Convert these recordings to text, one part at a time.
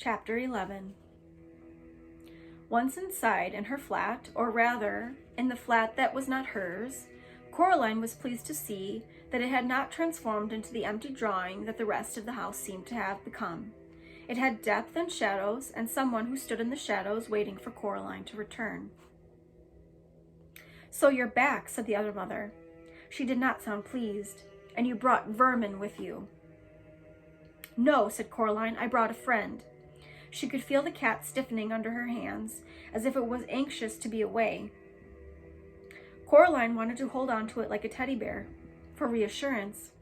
Chapter 11. Once inside in her flat, or rather, in the flat that was not hers, Coraline was pleased to see that it had not transformed into the empty drawing that the rest of the house seemed to have become. It had depth and shadows, and someone who stood in the shadows waiting for Coraline to return. "So you're back," said the other mother. She did not sound pleased. "And you brought vermin with you." "No," said Coraline, "I brought a friend." She could feel the cat stiffening under her hands, as if it was anxious to be away. Coraline wanted to hold on to it like a teddy bear, for reassurance,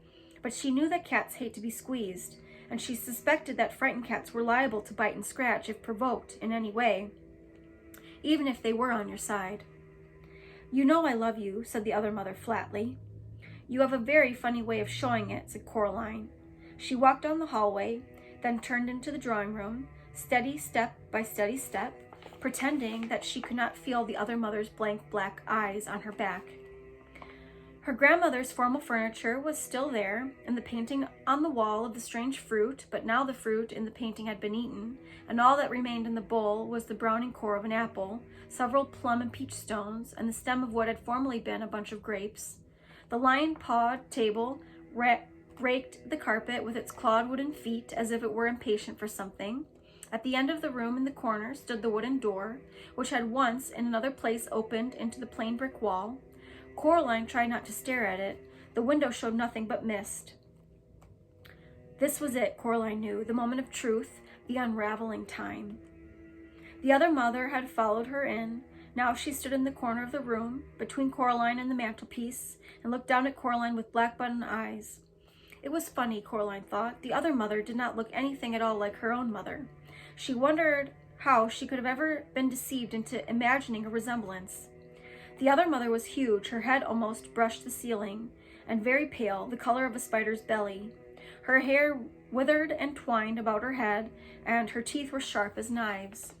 but she knew that cats hate to be squeezed, and she suspected that frightened cats were liable to bite and scratch if provoked in any way, even if they were on your side. "You know I love you," said the other mother flatly. "You have a very funny way of showing it," said Coraline. She walked down the hallway, then turned into the drawing room, steady step by steady step, pretending that she could not feel the other mother's blank black eyes on her back. Her grandmother's formal furniture was still there, and the painting on the wall of the strange fruit, but now the fruit in the painting had been eaten, and all that remained in the bowl was the browning core of an apple, several plum and peach stones, and the stem of what had formerly been a bunch of grapes. The lion-pawed table raked the carpet with its clawed wooden feet as if it were impatient for something. At the end of the room in the corner stood the wooden door, which had once in another place opened into the plain brick wall. Coraline tried not to stare at it. The window showed nothing but mist. This was it, Coraline knew, the moment of truth, the unraveling time. The other mother had followed her in. Now she stood in the corner of the room, between Coraline and the mantelpiece, and looked down at Coraline with black button eyes. It was funny, Coraline thought. The other mother did not look anything at all like her own mother. She wondered how she could have ever been deceived into imagining a resemblance. The other mother was huge, her head almost brushed the ceiling, and very pale, the color of a spider's belly. Her hair withered and twined about her head, and her teeth were sharp as knives.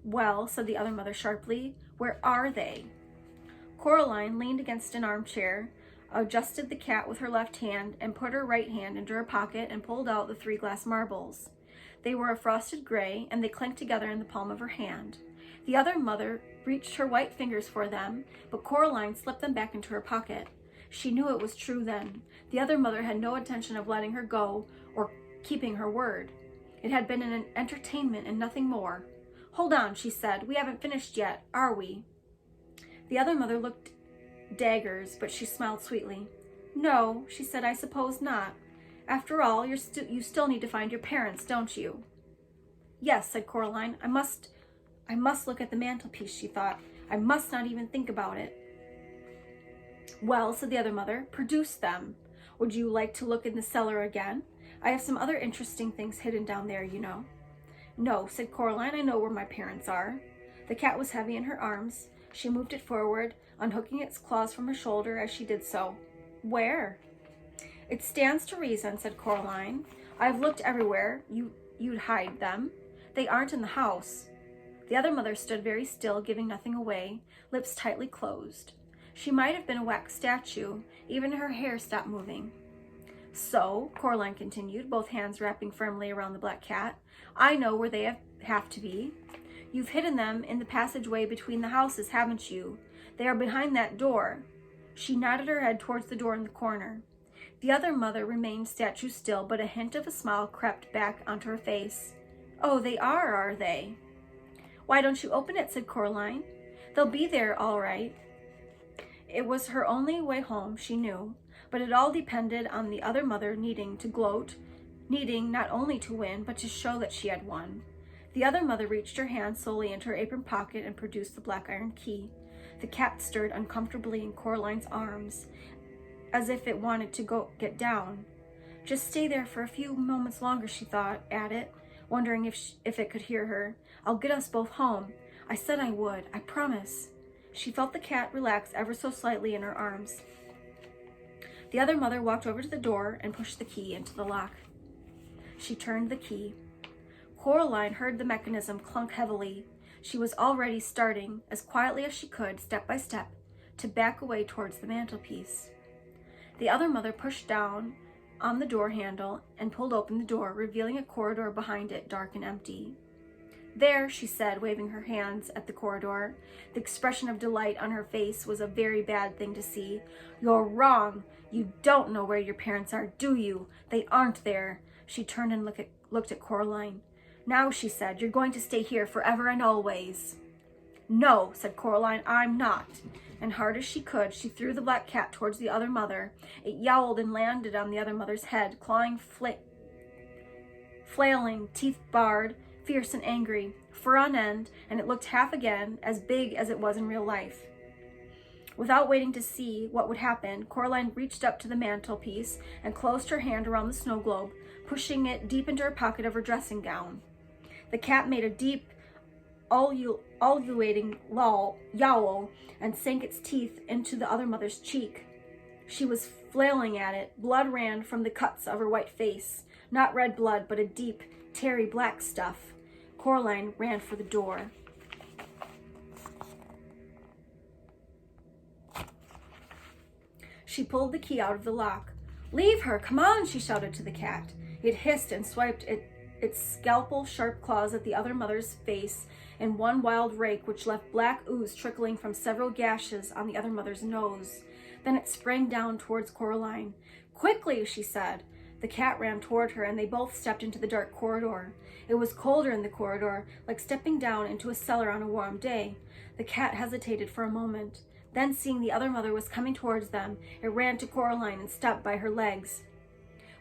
"Well," said the other mother sharply, "where are they?" Coraline leaned against an armchair, adjusted the cat with her left hand, and put her right hand into her pocket and pulled out the 3 glass marbles. They were a frosted gray, and they clinked together in the palm of her hand. The other mother reached her white fingers for them, but Coraline slipped them back into her pocket. She knew it was true then. The other mother had no intention of letting her go or keeping her word. It had been an entertainment and nothing more. "Hold on," she said. "We haven't finished yet, are we?" The other mother looked daggers, but she smiled sweetly. "No," she said, "I suppose not. After all, you still need to find your parents, don't you?" "Yes," said Coraline. I must look at the mantelpiece," she thought. "I must not even think about it." "Well," said the other mother, "produce them. Would you like to look in the cellar again? I have some other interesting things hidden down there, you know." "No," said Coraline, "I know where my parents are." The cat was heavy in her arms. She moved it forward, unhooking its claws from her shoulder as she did so. "Where?" "It stands to reason," said Coraline. "I've looked everywhere. You'd hide them. They aren't in the house." The other mother stood very still, giving nothing away, lips tightly closed. She might have been a wax statue. Even her hair stopped moving. "So," Coraline continued, both hands wrapping firmly around the black cat, "I know where they have to be. You've hidden them in the passageway between the houses, haven't you? They are behind that door." She nodded her head towards the door in the corner. The other mother remained statue still, but a hint of a smile crept back onto her face. "Oh, they are they?" "Why don't you open it?" said Coraline. "They'll be there all right." It was her only way home, she knew, but it all depended on the other mother needing to gloat, needing not only to win, but to show that she had won. The other mother reached her hand slowly into her apron pocket and produced the black iron key. The cat stirred uncomfortably in Coraline's arms, as if it wanted to get down. "Just stay there for a few moments longer," she thought at it, wondering if it could hear her. "I'll get us both home. I said I would. I promise." She felt the cat relax ever so slightly in her arms. The other mother walked over to the door and pushed the key into the lock. She turned the key. Coraline heard the mechanism clunk heavily. She was already starting, as quietly as she could, step by step, to back away towards the mantelpiece. The other mother pushed down on the door handle and pulled open the door, revealing a corridor behind it, dark and empty. "There," she said, waving her hands at the corridor. The expression of delight on her face was a very bad thing to see. "You're wrong. You don't know where your parents are, do you? They aren't there." She turned and looked at Coraline. "Now," she said, "you're going to stay here forever and always." "No," said Coraline, "I'm not." And hard as she could, she threw the black cat towards the other mother. It yowled and landed on the other mother's head, clawing, flailing, teeth bared, fierce and angry, fur on end, and it looked half again as big as it was in real life. Without waiting to see what would happen, Coraline reached up to the mantelpiece and closed her hand around the snow globe, pushing it deep into her pocket of her dressing gown. The cat made a deep, ululating yowl and sank its teeth into the other mother's cheek. She was flailing at it. Blood ran from the cuts of her white face. Not red blood, but a deep, tarry black stuff. Coraline ran for the door. She pulled the key out of the lock. "Leave her! Come on!" she shouted to the cat. It hissed and swiped its scalpel-sharp claws at the other mother's face in one wild rake which left black ooze trickling from several gashes on the other mother's nose. Then it sprang down towards Coraline. "Quickly!" she said. The cat ran toward her, and they both stepped into the dark corridor. It was colder in the corridor, like stepping down into a cellar on a warm day. The cat hesitated for a moment. Then, seeing the other mother was coming towards them, it ran to Coraline and stopped by her legs.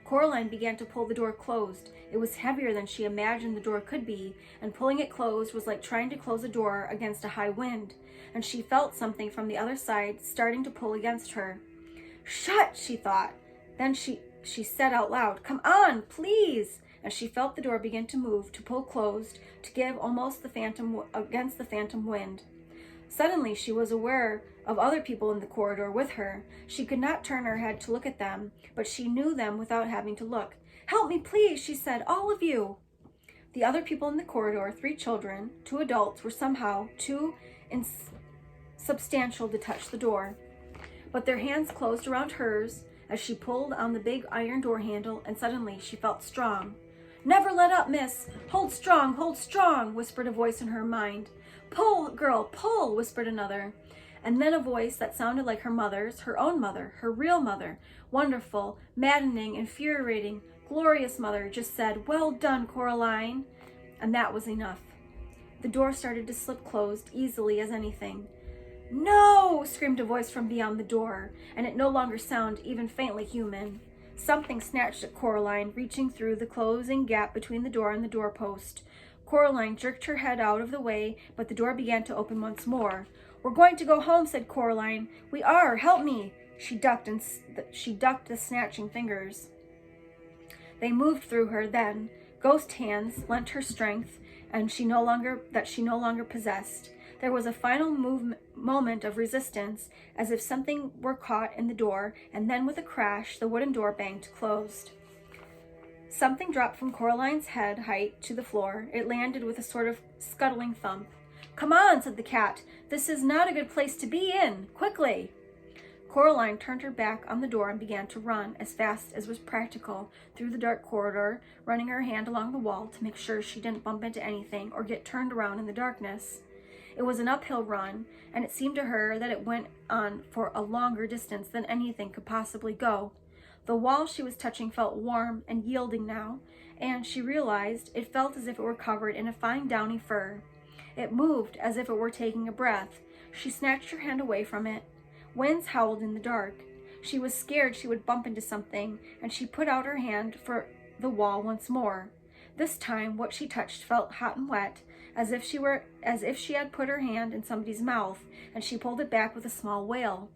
Coraline began to pull the door closed. It was heavier than she imagined the door could be, and pulling it closed was like trying to close a door against a high wind, and she felt something from the other side starting to pull against her. "Shut!" she thought. Then she said out loud, "Come on, please!" as she felt the door begin to move, to pull closed, to give almost against the phantom wind. Suddenly she was aware of other people in the corridor with her. She could not turn her head to look at them, but she knew them without having to look. "Help me, please," she said, "all of you." The other people in the corridor, 3 children, 2 adults, were somehow too insubstantial to touch the door. But their hands closed around hers as she pulled on the big iron door handle, and suddenly she felt strong. "Never let up, miss. Hold strong, whispered a voice in her mind. "Pull, girl, pull," whispered another. And then a voice that sounded like her mother's, her own mother, her real mother, wonderful, maddening, infuriating, glorious mother, just said, "Well done, Coraline." And that was enough. The door started to slip closed, easily as anything. "No!" screamed a voice from beyond the door, and it no longer sounded even faintly human. Something snatched at Coraline, reaching through the closing gap between the door and the doorpost. Coraline jerked her head out of the way, but the door began to open once more. "We're going to go home," said Coraline. "We are. Help me." She ducked the snatching fingers. They moved through her then. Ghost hands lent her strength, and she no longer possessed. There was a final moment of resistance, as if something were caught in the door, and then with a crash, the wooden door banged closed. Something dropped from Coraline's head height to the floor. It landed with a sort of scuttling thump. "Come on," said the cat. "This is not a good place to be in. Quickly!" Coraline turned her back on the door and began to run as fast as was practical through the dark corridor, running her hand along the wall to make sure she didn't bump into anything or get turned around in the darkness. It was an uphill run, and it seemed to her that it went on for a longer distance than anything could possibly go. The wall she was touching felt warm and yielding now, and she realized it felt as if it were covered in a fine downy fur. It moved as if it were taking a breath. She snatched her hand away from it. Winds howled in the dark. She was scared she would bump into something, and she put out her hand for the wall once more. This time what she touched felt hot and wet, as if she had put her hand in somebody's mouth, and she pulled it back with a small wail.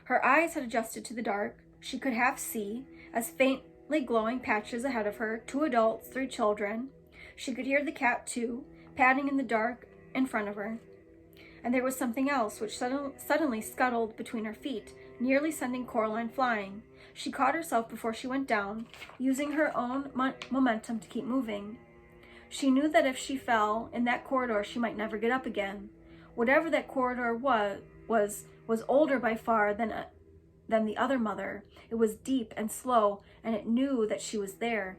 Her eyes had adjusted to the dark. She could half see, as faintly glowing patches ahead of her, 2 adults, 3 children. She could hear the cat, too, padding in the dark in front of her. And there was something else which suddenly scuttled between her feet, nearly sending Coraline flying. She caught herself before she went down, using her own momentum to keep moving. She knew that if she fell in that corridor, she might never get up again. Whatever that corridor was older by far than than the other mother. It was deep and slow, and it knew that she was there.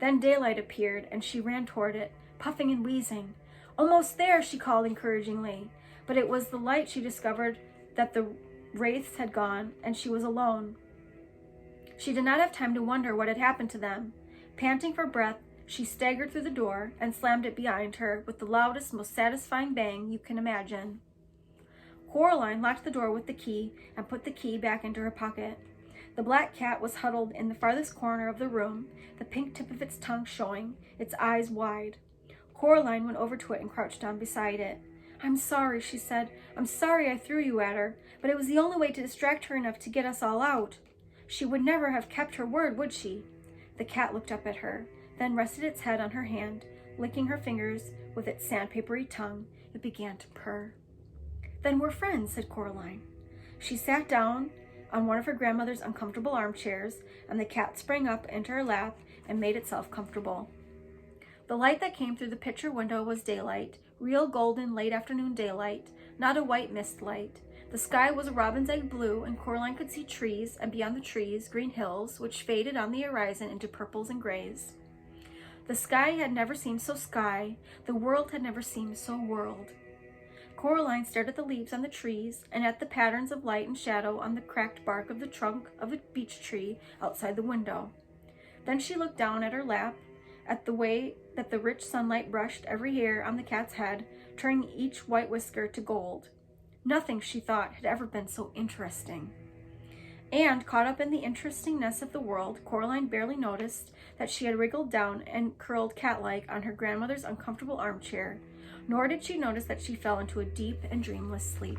Then daylight appeared, and she ran toward it, puffing and wheezing. "Almost there," she called encouragingly. But it was the light she discovered that the wraiths had gone, and she was alone. She did not have time to wonder what had happened to them. Panting for breath, she staggered through the door and slammed it behind her with the loudest, most satisfying bang you can imagine. Coraline locked the door with the key and put the key back into her pocket. The black cat was huddled in the farthest corner of the room, the pink tip of its tongue showing, its eyes wide. Coraline went over to it and crouched down beside it. "I'm sorry," she said. "I'm sorry I threw you at her, but it was the only way to distract her enough to get us all out. She would never have kept her word, would she?" The cat looked up at her, then rested its head on her hand, licking her fingers with its sandpapery tongue. It began to purr. "Then we're friends," said Coraline. She sat down on one of her grandmother's uncomfortable armchairs, and the cat sprang up into her lap and made itself comfortable. The light that came through the picture window was daylight, real golden late afternoon daylight, not a white mist light. The sky was a robin's egg blue, and Coraline could see trees, and beyond the trees, green hills, which faded on the horizon into purples and grays. The sky had never seemed so sky, the world had never seemed so world. Coraline stared at the leaves on the trees and at the patterns of light and shadow on the cracked bark of the trunk of a beech tree outside the window. Then she looked down at her lap, at the way that the rich sunlight brushed every hair on the cat's head, turning each white whisker to gold. Nothing, she thought, had ever been so interesting. And, caught up in the interestingness of the world, Coraline barely noticed that she had wriggled down and curled cat-like on her grandmother's uncomfortable armchair, nor did she notice that she fell into a deep and dreamless sleep.